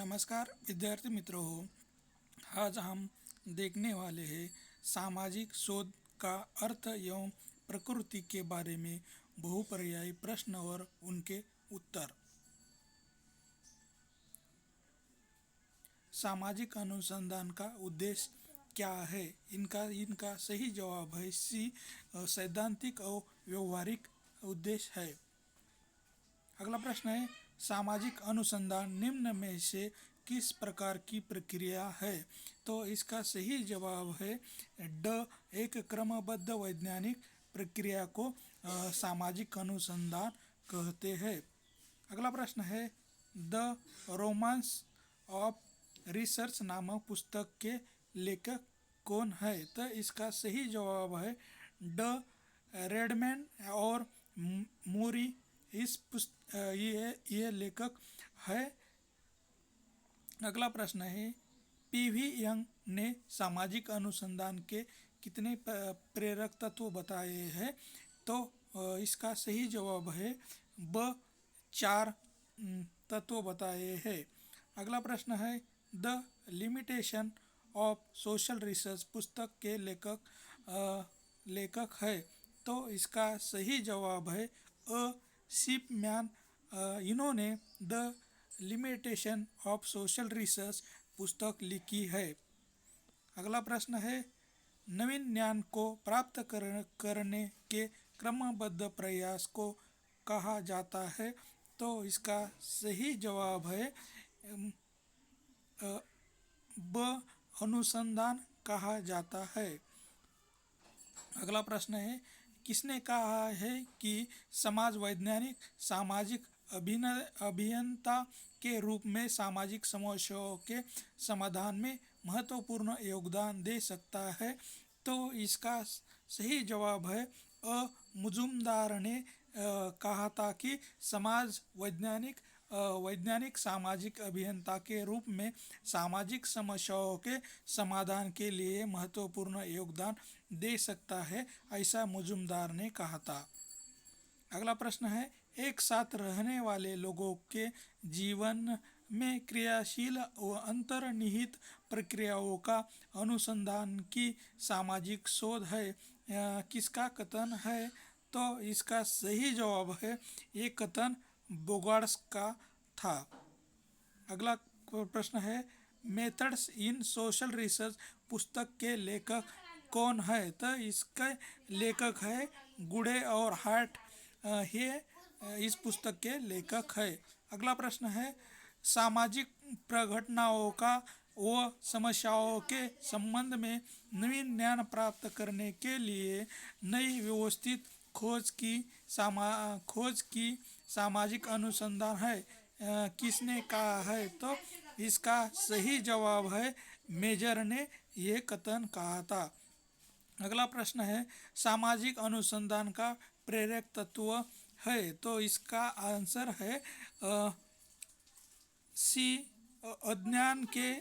नमस्कार विद्यार्थी मित्रों, आज हम देखने वाले हैं सामाजिक शोध का अर्थ एवं प्रकृति के बारे में बहुपर्यायी प्रश्न और उनके उत्तर। सामाजिक अनुसंधान का उद्देश्य क्या है? इनका सही जवाब है सी, सैद्धांतिक और व्यवहारिक उद्देश्य है। अगला प्रश्न है, सामाजिक अनुसंधान निम्न में से किस प्रकार की प्रक्रिया है? तो इसका सही जवाब है ड, एक क्रमबद्ध वैज्ञानिक प्रक्रिया को सामाजिक अनुसंधान कहते हैं। अगला प्रश्न है, द रोमांस ऑफ रिसर्च नामक पुस्तक के लेखक कौन है? तो इसका सही जवाब है ड, रेडमैन और मूरी ये लेखक है। अगला प्रश्न है, पीवी यंग ने सामाजिक अनुसंधान के कितने प्रेरक तत्व बताए हैं? तो इसका सही जवाब है ब, 4 तत्व बताए हैं। अगला प्रश्न है, the limitation of social research पुस्तक के लेखक है। तो इसका सही जवाब है अ, शिपमैन। इन्होंने the limitation of social research पुस्तक लिखी है। अगला प्रश्न है, नवीन ज्ञान को प्राप्त करने के क्रमबद्ध प्रयास को कहा जाता है। तो इसका सही जवाब है ब, अनुसंधान कहा जाता है। अगला प्रश्न है, किसने कहा है कि समाज वैज्ञानिक सामाजिक अभियंता के रूप में सामाजिक समस्याओं के समाधान में महत्वपूर्ण योगदान दे सकता है? तो इसका सही जवाब है अ, मुजुमदार ने कहा था कि समाज वैज्ञानिक सामाजिक अभियंता के रूप में सामाजिक समस्याओं के समाधान के लिए महत्वपूर्ण योगदान दे सकता है, ऐसा मुजुमदार ने कहा था। अगला प्रश्न है, एक साथ रहने वाले लोगों के जीवन में क्रियाशील व अंतर्निहित प्रक्रियाओं का अनुसंधान की सामाजिक शोध है, किसका कथन है? तो इसका सही जवाब है ये कथन बोगार्ड्स का था। अगला प्रश्न है, मेथड्स इन सोशल रिसर्च पुस्तक के लेखक कौन है? तो इसके लेखक है गुडे और हार्ट, ये इस पुस्तक के लेखक है। अगला प्रश्न है, सामाजिक प्रघटनाओं का व समस्याओं के संबंध में नवीन ज्ञान प्राप्त करने के लिए नई व्यवस्थित खोज की सामाजिक अनुसंधान है, किसने कहा है? तो इसका सही जवाब है मेजर ने ये कथन कहा था। अगला प्रश्न है, सामाजिक अनुसंधान का प्रेरक तत्व है। तो इसका आंसर है सी, अज्ञान के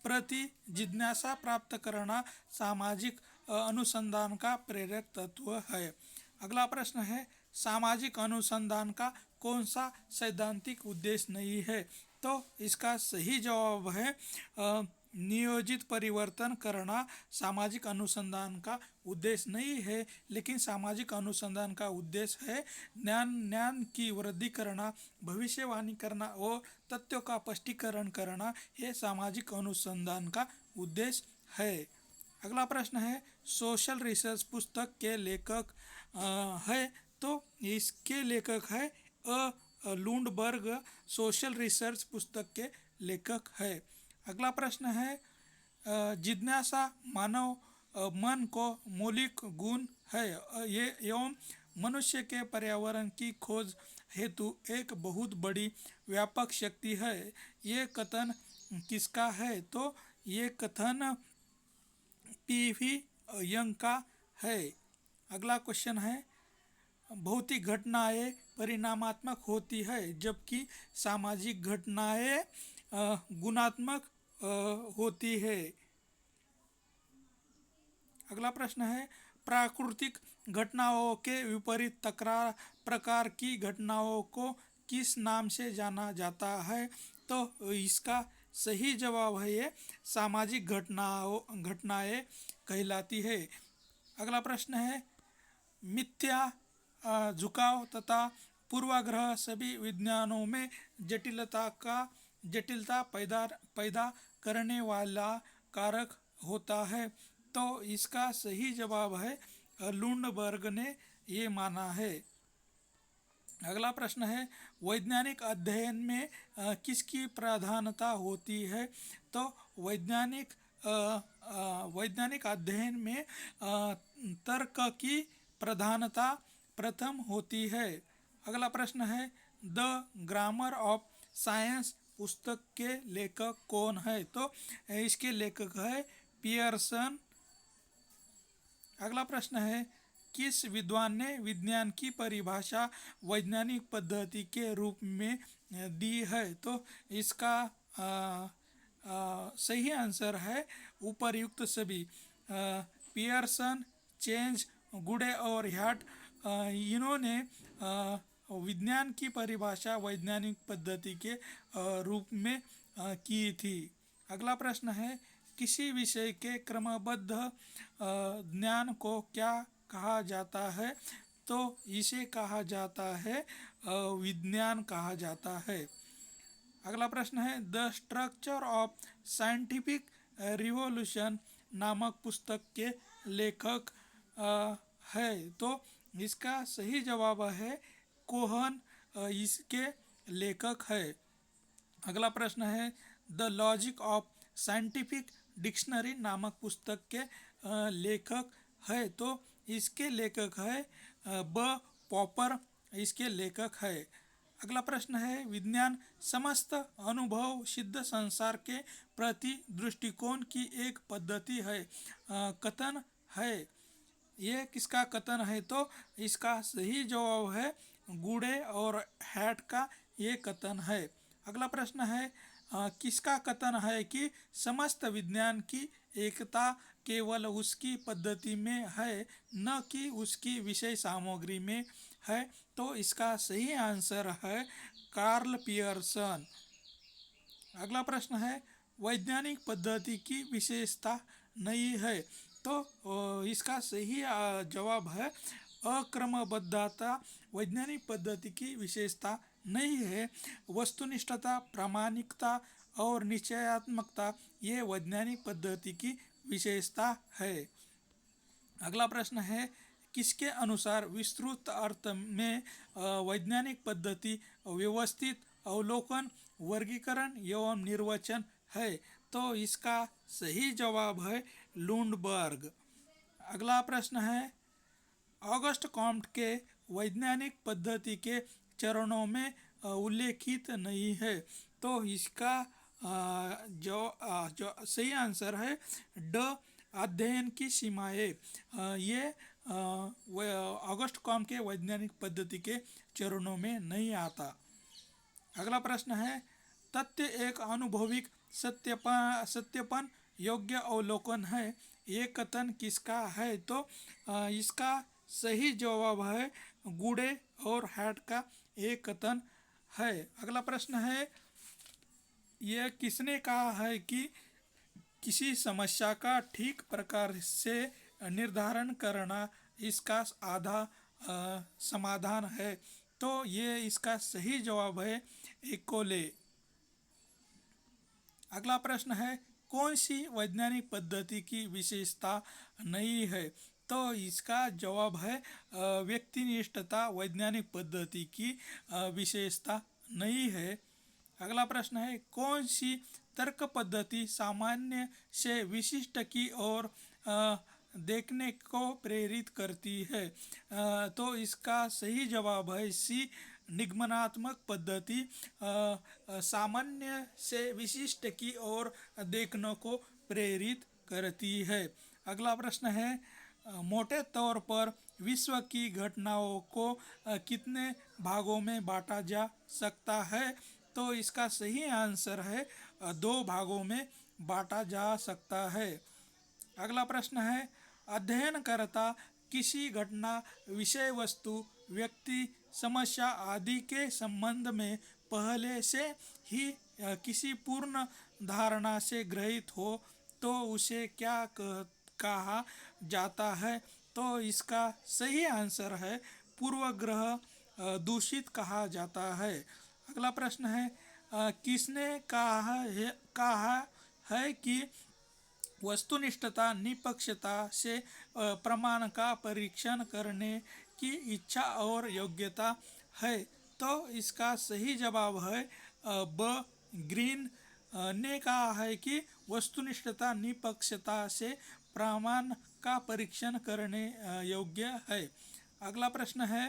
प्रति जिज्ञासा प्राप्त करना सामाजिक अनुसंधान का प्रेरक तत्व है। अगला प्रश्न है, सामाजिक अनुसंधान का कौन सा सैद्धांतिक उद्देश्य नहीं है? तो इसका सही जवाब है नियोजित परिवर्तन करना सामाजिक अनुसंधान का उद्देश्य नहीं है, लेकिन सामाजिक अनुसंधान का उद्देश्य है ज्ञान की वृद्धि करना, भविष्यवाणी करना और तथ्यों का स्पष्टीकरण करना, ये सामाजिक अनुसंधान का उद्देश्य है। अगला प्रश्न है, सोशल रिसर्च पुस्तक के लेखक है। तो इसके लेखक है लुंडबर्ग, सोशल रिसर्च पुस्तक के लेखक है। अगला प्रश्न है, जिज्ञासा मानव मन को मौलिक गुण है ये एवं मनुष्य के पर्यावरण की खोज हेतु एक बहुत बड़ी व्यापक शक्ति है, ये कथन किसका है? तो ये कथन पीवी यंग का है। अगला क्वेश्चन है, भौतिक घटनाएं परिणामात्मक होती है जबकि सामाजिक घटनाएं गुणात्मक होती है। अगला प्रश्न है, प्राकृतिक घटनाओं के विपरीत प्रकार की घटनाओं को किस नाम से जाना जाता है? तो इसका सही जवाब है ये सामाजिक घटनाएं कहलाती है। अगला प्रश्न है मिथ्या झुकाव तथा पूर्वाग्रह सभी विज्ञानों में जटिलता पैदा करने वाला कारक होता है। तो इसका सही जवाब है लुंडबर्ग ने ये माना है। अगला प्रश्न है वैज्ञानिक अध्ययन में किसकी प्रधानता होती है। तो वैज्ञानिक अध्ययन में तर्क की प्रधानता प्रथम होती है। अगला प्रश्न है द ग्रामर ऑफ साइंस पुस्तक के लेखक कौन है। तो इसके लेखक है पियर्सन। अगला प्रश्न है किस विद्वान ने विज्ञान की परिभाषा वैज्ञानिक पद्धति के रूप में दी है। तो इसका सही आंसर है उपर्युक्त सभी। पियर्सन, चेंज, गुडे और ह्याट इन्होंने विज्ञान की परिभाषा वैज्ञानिक पद्धति के रूप में की थी। अगला प्रश्न है किसी विषय के क्रमबद्ध ज्ञान को क्या कहा जाता है। तो इसे कहा जाता है विज्ञान कहा जाता है। अगला प्रश्न है the structure of scientific revolution नामक पुस्तक के लेखक है। तो इसका सही जवाब है कोहन इसके लेखक है। अगला प्रश्न है the logic of scientific dictionary नामक पुस्तक के लेखक है। तो इसके लेखक है ब पॉपर इसके लेखक है। अगला प्रश्न है विज्ञान समस्त अनुभव सिद्ध संसार के प्रति दृष्टिकोण की एक पद्धति है कथन है। ये किसका कथन है। तो इसका सही जवाब है गुडे और हैट का ये कथन है। अगला प्रश्न है किसका कथन है कि समस्त विज्ञान की एकता केवल उसकी पद्धति में है न कि उसकी विषय सामग्री में है। तो इसका सही आंसर है कार्ल पियर्सन। अगला प्रश्न है वैज्ञानिक पद्धति की विशेषता नहीं है। तो इसका सही जवाब है अक्रमबद्धता वैज्ञानिक पद्धति की विशेषता नहीं है। वस्तुनिष्ठता, प्रामाणिकता और निश्चयात्मकता ये वैज्ञानिक पद्धति की विशेषता है। अगला प्रश्न है किसके अनुसार विस्तृत अर्थ में वैज्ञानिक पद्धति व्यवस्थित अवलोकन, वर्गीकरण एवं निर्वचन है। तो इसका सही जवाब है लुंडबर्ग। अगला प्रश्न है ऑगस्ट कॉम्ट के वैज्ञानिक पद्धति के चरणों में उल्लेखित नहीं है। तो इसका जो सही आंसर है ड अध्ययन की सीमाएं ये ऑगस्ट कॉम्ट के वैज्ञानिक पद्धति के चरणों में नहीं आता। अगला प्रश्न है तथ्य एक अनुभविक सत्यपन योग्य अवलोकन है ये कथन किसका है। तो इसका सही जवाब है गुडे और हैट का एक कथन है। अगला प्रश्न है यह किसने कहा है कि किसी समस्या का ठीक प्रकार से निर्धारण करना इसका आधा समाधान है। तो ये इसका सही जवाब है एकोले। अगला प्रश्न है कौन सी वैज्ञानिक पद्धति की विशेषता नहीं है। तो इसका जवाब है व्यक्तिनिष्ठता वैज्ञानिक पद्धति की विशेषता नहीं है। अगला प्रश्न है कौन सी तर्क पद्धति सामान्य से विशिष्ट की ओर देखने को प्रेरित करती है। तो इसका सही जवाब है सी निगमनात्मक पद्धति सामान्य से विशिष्ट की ओर देखने को प्रेरित करती है। अगला प्रश्न है मोटे तौर पर विश्व की घटनाओं को कितने भागों में बांटा जा सकता है। तो इसका सही आंसर है 2 भागों में बांटा जा सकता है। अगला प्रश्न है अध्ययनकर्ता किसी घटना, विषय वस्तु, व्यक्ति, समस्या आदि के संबंध में पहले से ही किसी पूर्ण धारणा से ग्रहित हो तो उसे क्या कहा जाता है? तो इसका सही आंसर है पूर्वग्रह दूषित कहा जाता है। अगला प्रश्न है किसने कहा है कि वस्तुनिष्ठता निष्पक्षता से प्रमाण का परीक्षण करने की इच्छा और योग्यता है? तो इसका सही जवाब है ब ग्रीन ने कहा है कि वस्तुनिष्ठता निष्पक्षता से प्रमाण का परीक्षण करने योग्य है। अगला प्रश्न है